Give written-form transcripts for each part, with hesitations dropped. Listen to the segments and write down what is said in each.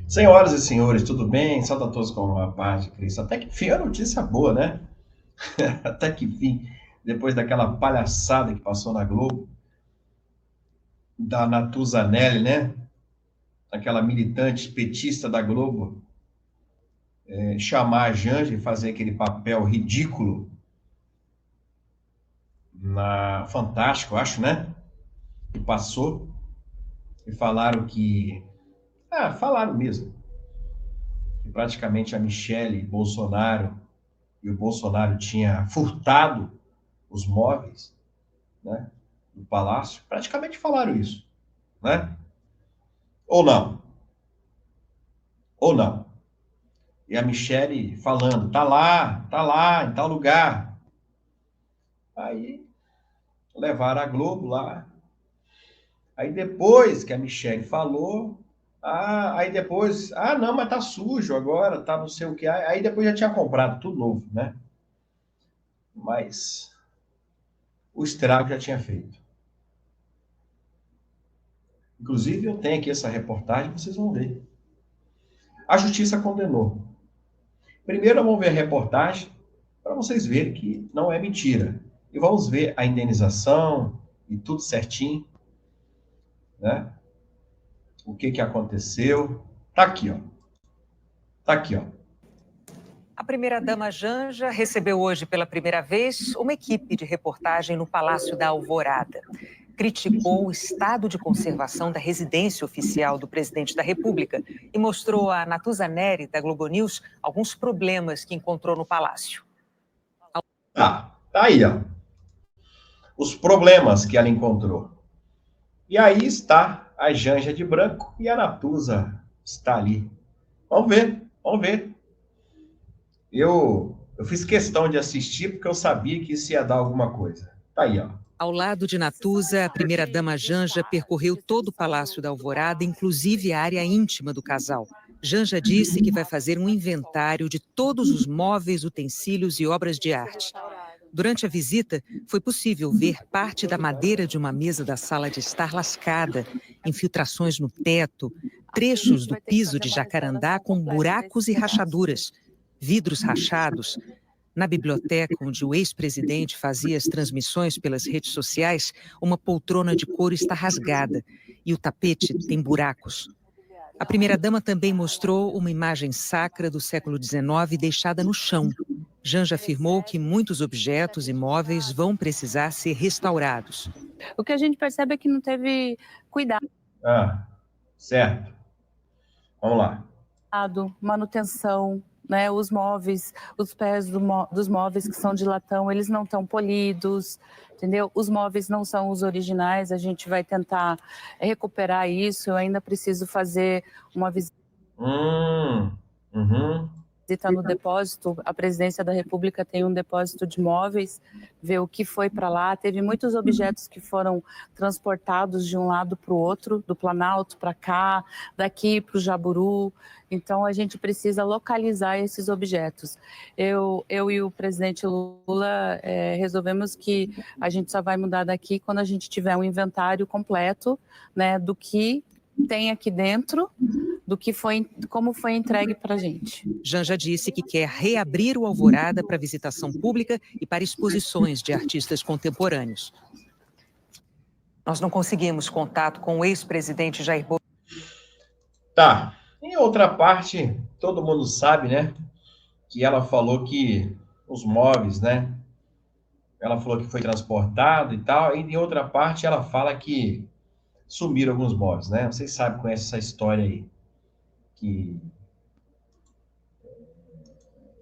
Senhoras e senhores, tudo bem? Salve a todos com a paz de Cristo. Até que enfim, a notícia boa, né? Até que enfim, depois daquela palhaçada que passou na Globo, da Natuzanelli, né? Aquela militante petista da Globo, chamar a Janja e fazer aquele papel ridículo na Fantástico, acho, né? Que passou e falaram que. Ah, falaram mesmo. Que praticamente a Michele Bolsonaro e o Bolsonaro tinha furtado os móveis, né, do palácio, praticamente falaram isso, né? Ou não, ou não. E a Michele falando, tá lá, em tal lugar. Aí levaram a Globo lá. Aí depois que a Michele falou, aí depois, não, mas tá sujo agora, tá não sei o que. Aí depois já tinha comprado tudo novo, né? Mas o estrago já tinha feito. Inclusive, eu tenho aqui essa reportagem, vocês vão ver. A justiça condenou. Primeiro vamos ver a reportagem para vocês verem que não é mentira. E vamos ver a indenização e tudo certinho, né? O que que aconteceu. Tá aqui, ó. Tá aqui, ó. A primeira-dama Janja recebeu hoje pela primeira vez uma equipe de reportagem no Palácio da Alvorada. Criticou o estado de conservação da residência oficial do presidente da República e mostrou a Natuzaneri, da Globo News, alguns problemas que encontrou no palácio. Tá aí, ó. Os problemas que ela encontrou. E aí está a Janja de branco e a Natuza está ali. Vamos ver, vamos ver. Eu fiz questão de assistir porque eu sabia que isso ia dar alguma coisa. Tá aí, ó. Ao lado de Natuza, a primeira-dama Janja percorreu todo o Palácio da Alvorada, inclusive a área íntima do casal. Janja disse que vai fazer um inventário de todos os móveis, utensílios e obras de arte. Durante a visita, foi possível ver parte da madeira de uma mesa da sala de estar lascada, infiltrações no teto, trechos do piso de jacarandá com buracos e rachaduras, vidros rachados. Na biblioteca, onde o ex-presidente fazia as transmissões pelas redes sociais, uma poltrona de couro está rasgada e o tapete tem buracos. A primeira-dama também mostrou uma imagem sacra do século XIX deixada no chão. Janja afirmou que muitos objetos e móveis vão precisar ser restaurados. O que a gente percebe é que não teve cuidado. Certo. Vamos lá. Manutenção, né? Os móveis, os pés dos móveis que são de latão, eles não estão polidos, entendeu? Os móveis não são os originais, a gente vai tentar recuperar isso. Eu ainda preciso fazer uma visita no depósito. A Presidência da República tem um depósito de móveis, ver o que foi para lá. Teve muitos objetos que foram transportados de um lado para o outro, do Planalto para cá, daqui para o Jaburu. Então, a gente precisa localizar esses objetos. Eu e o presidente Lula resolvemos que a gente só vai mudar daqui quando a gente tiver um inventário completo, né, do que tem aqui dentro, do que como foi entregue para a gente. Janja disse que quer reabrir o Alvorada para visitação pública e para exposições de artistas contemporâneos. Nós não conseguimos contato com o ex-presidente Jair Bolsonaro. Tá. Em outra parte, todo mundo sabe, né? Que ela falou que os móveis, né? Ela falou que foi transportado e tal. E em outra parte, ela fala que sumiram alguns móveis, né? Vocês sabem, conhecem essa história aí. Que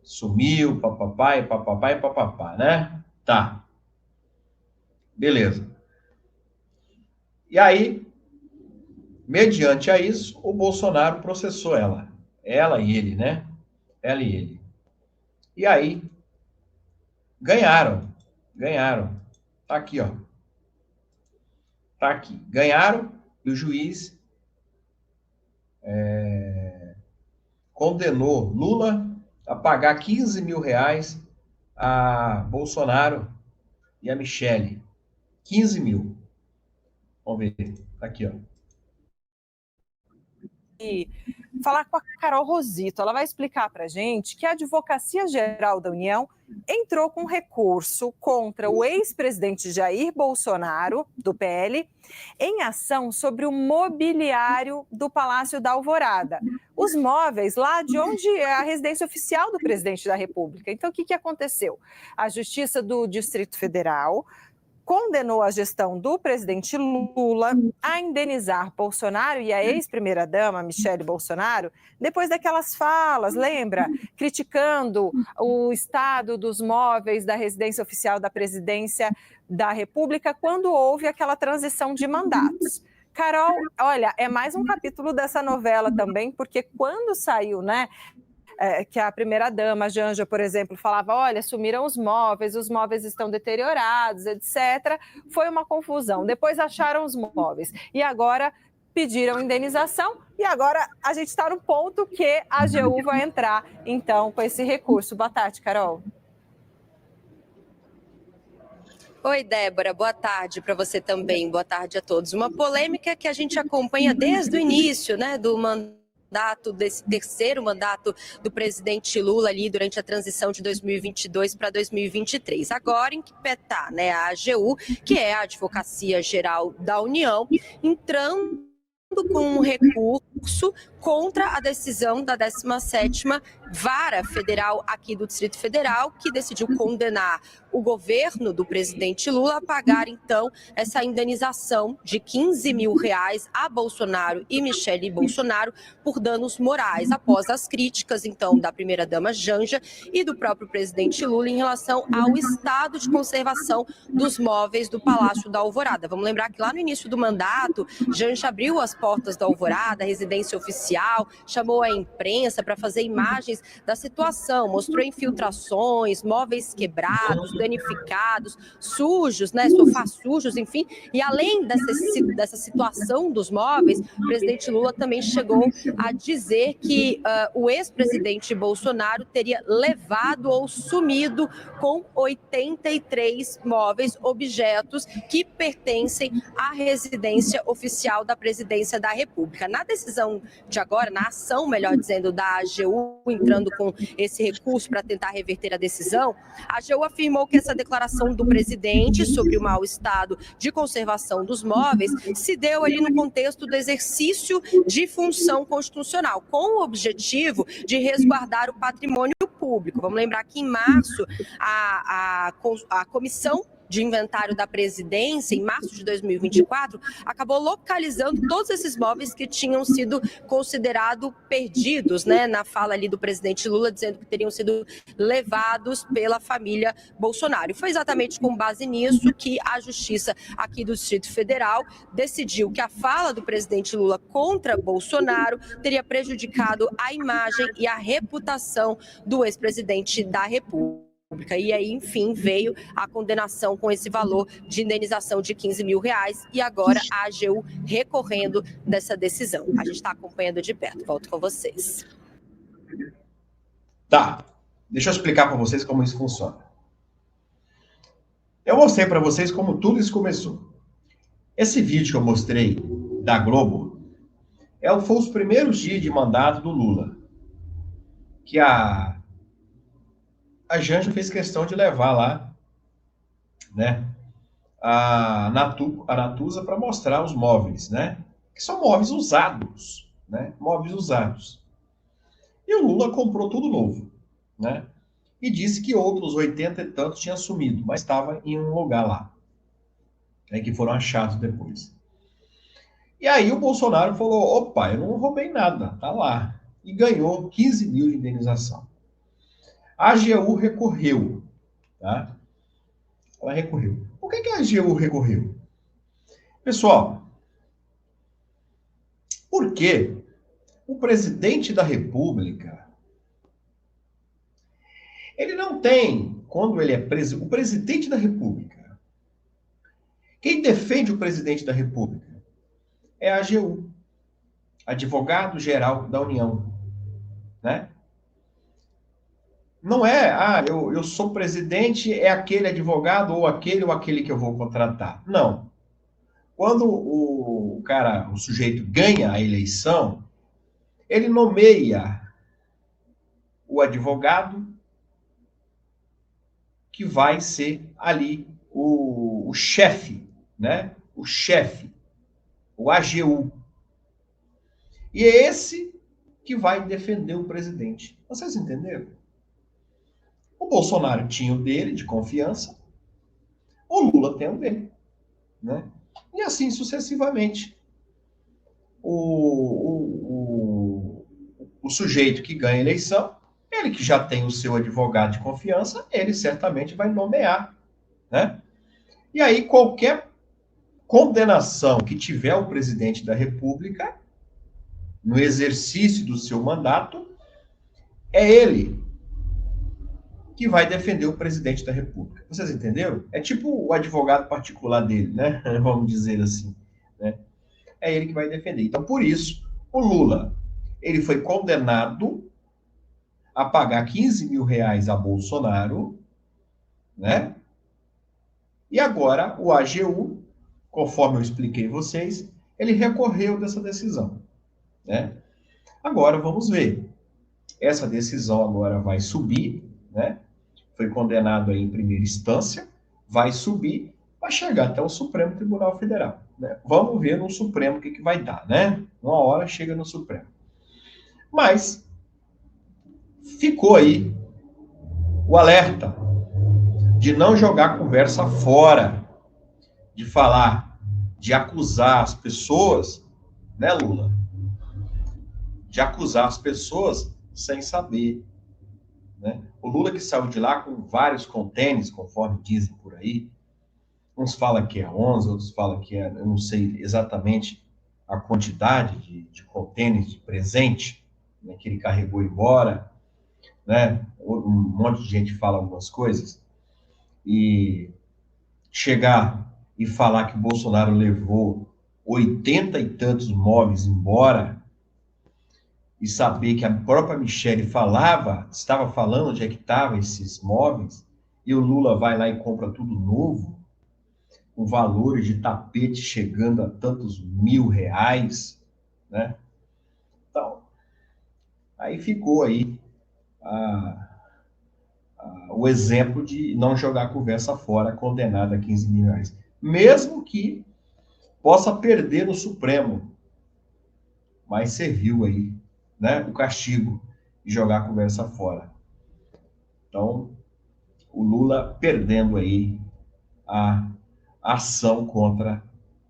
sumiu, papapá, e papapá, e papapá, né? Tá. Beleza. E aí, mediante a isso, o Bolsonaro processou ela. Ela e ele, né? Ela e ele. E aí, ganharam. Ganharam. Tá aqui, ó. Tá aqui. Ganharam e o juiz condenou Lula a pagar 15 mil reais a Bolsonaro e a Michele. 15 mil. Vamos ver. Tá aqui, ó. E falar com a Carol Rosito. Ela vai explicar para a gente que a Advocacia Geral da União entrou com recurso contra o ex-presidente Jair Bolsonaro, do PL, em ação sobre o mobiliário do Palácio da Alvorada. Os móveis lá de onde é a residência oficial do presidente da República. Então, o que aconteceu? A Justiça do Distrito Federal condenou a gestão do presidente Lula a indenizar Bolsonaro e a ex-primeira-dama, Michele Bolsonaro, depois daquelas falas, lembra? Criticando o estado dos móveis da residência oficial da presidência da República quando houve aquela transição de mandatos. Carol, olha, é mais um capítulo dessa novela também, porque quando saiu, né, que a primeira-dama, Janja, por exemplo, falava, olha, sumiram os móveis estão deteriorados, etc. Foi uma confusão. Depois acharam os móveis. E agora pediram indenização. E agora a gente está no ponto que a AGU vai entrar, então, com esse recurso. Boa tarde, Carol. Oi, Débora, boa tarde para você também, boa tarde a todos. Uma polêmica que a gente acompanha desde o início, né, do mandato, desse terceiro mandato do presidente Lula ali durante a transição de 2022 para 2023. Agora em que pé tá, né, a AGU, que é a Advocacia Geral da União, entrando com um recurso contra a decisão da 17ª Vara Federal aqui do Distrito Federal, que decidiu condenar o governo do presidente Lula a pagar, então, essa indenização de R$15 mil a Bolsonaro e Michele Bolsonaro por danos morais, após as críticas, então, da primeira-dama Janja e do próprio presidente Lula em relação ao estado de conservação dos móveis do Palácio da Alvorada. Vamos lembrar que lá no início do mandato, Janja abriu as portas da Alvorada, a residência oficial, chamou a imprensa para fazer imagens da situação, mostrou infiltrações, móveis quebrados, danificados, sujos, né, sofás sujos, enfim. E além dessa situação dos móveis, o presidente Lula também chegou a dizer que o ex-presidente Bolsonaro teria levado ou sumido com 83 móveis, objetos que pertencem à residência oficial da presidência da República. Na decisão de agora, na ação, melhor dizendo, da AGU, entrando com esse recurso para tentar reverter a decisão, a AGU afirmou que essa declaração do presidente sobre o mau estado de conservação dos móveis se deu ali no contexto do exercício de função constitucional, com o objetivo de resguardar o patrimônio público. Vamos lembrar que em março a comissão de inventário da presidência, em março de 2024, acabou localizando todos esses móveis que tinham sido considerados perdidos, né, na fala ali do presidente Lula, dizendo que teriam sido levados pela família Bolsonaro. E foi exatamente com base nisso que a Justiça aqui do Distrito Federal decidiu que a fala do presidente Lula contra Bolsonaro teria prejudicado a imagem e a reputação do ex-presidente da República. E aí, enfim, veio a condenação com esse valor de indenização de R$15 mil e agora a AGU recorrendo dessa decisão. A gente está acompanhando de perto. Volto com vocês. Tá, deixa eu explicar para vocês como isso funciona. Eu mostrei para vocês como tudo isso começou. Esse vídeo que eu mostrei da Globo foi os primeiros dias de mandato do Lula, que a Janja fez questão de levar lá, né, a Natuza para mostrar os móveis, né, que são móveis usados, né, móveis usados. E o Lula comprou tudo novo, né, e disse que outros 80 e tantos tinham sumido, mas estava em um lugar lá, né, que foram achados depois. E aí o Bolsonaro falou, opa, eu não roubei nada, tá lá, e ganhou 15 mil de indenização. A AGU recorreu, tá? Ela recorreu. Por que a AGU recorreu? Pessoal, porque o presidente da República, ele não tem, quando ele é o presidente da República, quem defende o presidente da República é a AGU, Advogado-Geral da União, né? Não é, eu sou presidente, é aquele advogado ou aquele que eu vou contratar. Não. Quando o sujeito ganha a eleição, ele nomeia o advogado que vai ser ali o chefe, né? O chefe, o AGU. E é esse que vai defender o presidente. Vocês entenderam? O Bolsonaro tinha o dele, de confiança, o Lula tem o dele, né? E assim sucessivamente. O sujeito que ganha a eleição, ele que já tem o seu advogado de confiança, ele certamente vai nomear, né? E aí qualquer condenação que tiver o presidente da República no exercício do seu mandato, é ele que vai defender o presidente da República. Vocês entenderam? É tipo o advogado particular dele, né? Vamos dizer assim, né? É ele que vai defender. Então, por isso, o Lula, ele foi condenado a pagar 15 mil reais a Bolsonaro, né? E agora, o AGU, conforme eu expliquei vocês, ele recorreu dessa decisão, né? Agora, vamos ver. Essa decisão agora vai subir, né? Foi condenado aí em primeira instância, vai subir, vai chegar até o Supremo Tribunal Federal, né? Vamos ver no Supremo o que vai dar, né? Uma hora chega no Supremo. Mas ficou aí o alerta de não jogar conversa fora, de falar, de acusar as pessoas, né, Lula? De acusar as pessoas sem saber, né? O Lula que saiu de lá com vários contêineres, conforme dizem por aí, uns falam que é 11, outros falam que é, eu não sei exatamente a quantidade de contêineres de presente, né, que ele carregou embora, né? Um monte de gente fala algumas coisas, e chegar e falar que o Bolsonaro levou 80 e tantos móveis embora, e saber que a própria Michelle estava falando onde é que estavam esses móveis, e o Lula vai lá e compra tudo novo, com valores de tapete chegando a tantos R$ 1.000, né? Então, aí ficou aí o exemplo de não jogar a conversa fora, condenado a 15 mil reais. Mesmo que possa perder no Supremo, mas serviu aí, né, o castigo de jogar a conversa fora. Então, o Lula perdendo aí a ação contra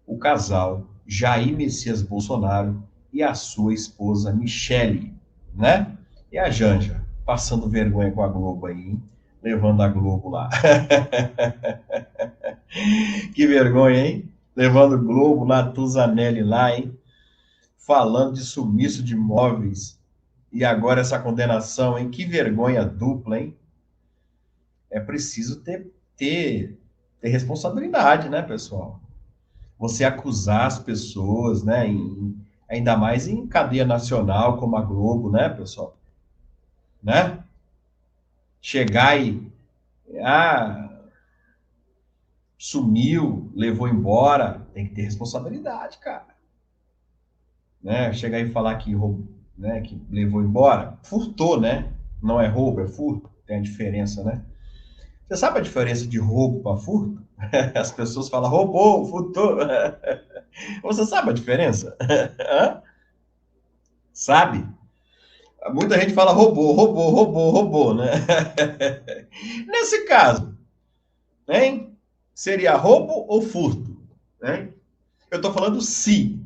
o casal Jair Messias Bolsonaro e a sua esposa Michelle, né? E a Janja, passando vergonha com a Globo aí, hein? Levando a Globo lá. Que vergonha, hein? Levando o Globo lá, Tuzanelli lá, hein? Falando de sumiço de imóveis. E agora essa condenação, hein? Que vergonha dupla, hein? É preciso ter responsabilidade, né, pessoal? Você acusar as pessoas, né? Ainda mais em cadeia nacional como a Globo, né, pessoal? Né? Chegar e sumiu, levou embora, tem que ter responsabilidade, cara. Né? Chegar e falar que roubou, né, que levou embora, furtou, né? Não é roubo, é furto, tem a diferença, né? Você sabe a diferença de roubo para furto? As pessoas falam roubou, furtou. Você sabe a diferença? Sabe? Muita gente fala roubou, né? Nesse caso, hein? Seria roubo ou furto? Hein? Eu estou falando se.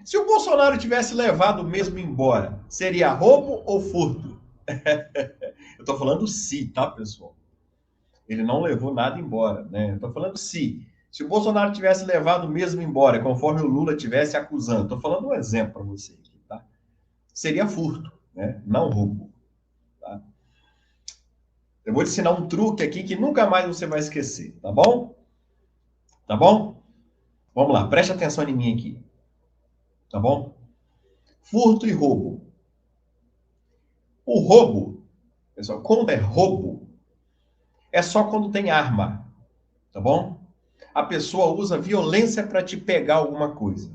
Se o Bolsonaro tivesse levado mesmo embora, seria roubo ou furto? Eu estou falando se, tá, pessoal? Ele não levou nada embora, né? Eu estou falando se. Se o Bolsonaro tivesse levado mesmo embora, conforme o Lula tivesse acusando, estou falando um exemplo para você aqui, tá? Seria furto, né? Não roubo. Tá? Eu vou te ensinar um truque aqui que nunca mais você vai esquecer, tá bom? Tá bom? Vamos lá, preste atenção em mim aqui. Tá bom? Furto e roubo. O roubo, pessoal, quando é roubo, é só quando tem arma, tá bom? A pessoa usa violência para te pegar alguma coisa.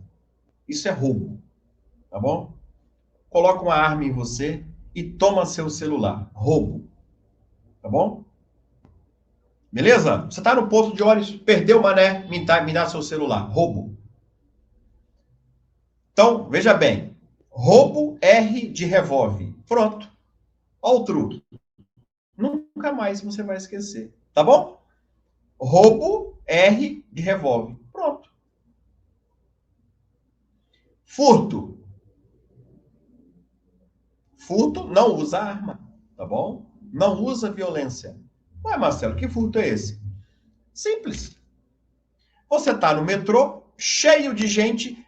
Isso é roubo, tá bom? coloca uma arma em você e toma seu celular. Roubo. Tá bom? Beleza? Você tá no posto de ônibus, perdeu o mané, me dá seu celular. Roubo. Então, veja bem. Roubo, R de revólver. Pronto. Olha o truque. Nunca mais você vai esquecer. Tá bom? Roubo, R de revólver. Pronto. Furto. Furto não usa arma. Tá bom? Não usa violência. Ué, Marcelo, que furto é esse? Simples. Você tá no metrô, cheio de gente,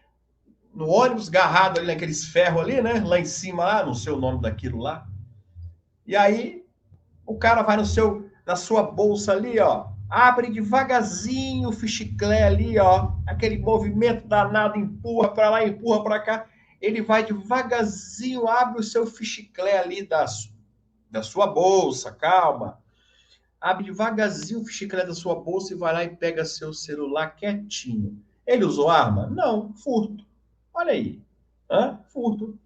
no ônibus, agarrado ali naqueles ferros ali, né? Lá em cima, lá, não sei o nome daquilo lá. E aí, o cara vai na sua bolsa ali, ó, abre devagarzinho o fichiclé ali, ó, aquele movimento danado, empurra para lá, empurra para cá. Ele vai devagarzinho, abre o seu fichiclé ali da sua bolsa, calma. Abre devagarzinho o fichiclé da sua bolsa e vai lá e pega seu celular quietinho. Ele usou arma? Não, furto. Olha aí. Furto.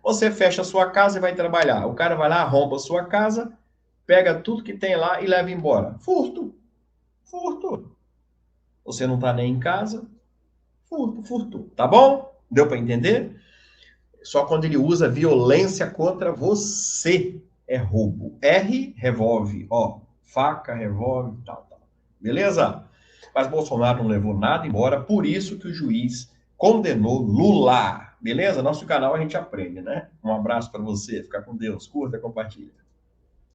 Você fecha a sua casa e vai trabalhar. O cara vai lá, arromba a sua casa, pega tudo que tem lá e leva embora. Furto. Furto. Você não tá nem em casa. Furto, furto. Tá bom? Deu para entender? Só quando ele usa violência contra você é roubo. R, revólver. Ó, faca, revólver, tal. Beleza? Mas Bolsonaro não levou nada embora, por isso que o juiz condenou Lula. Beleza? Nosso canal a gente aprende, né? Um abraço para você. Fica com Deus. Curta, compartilha.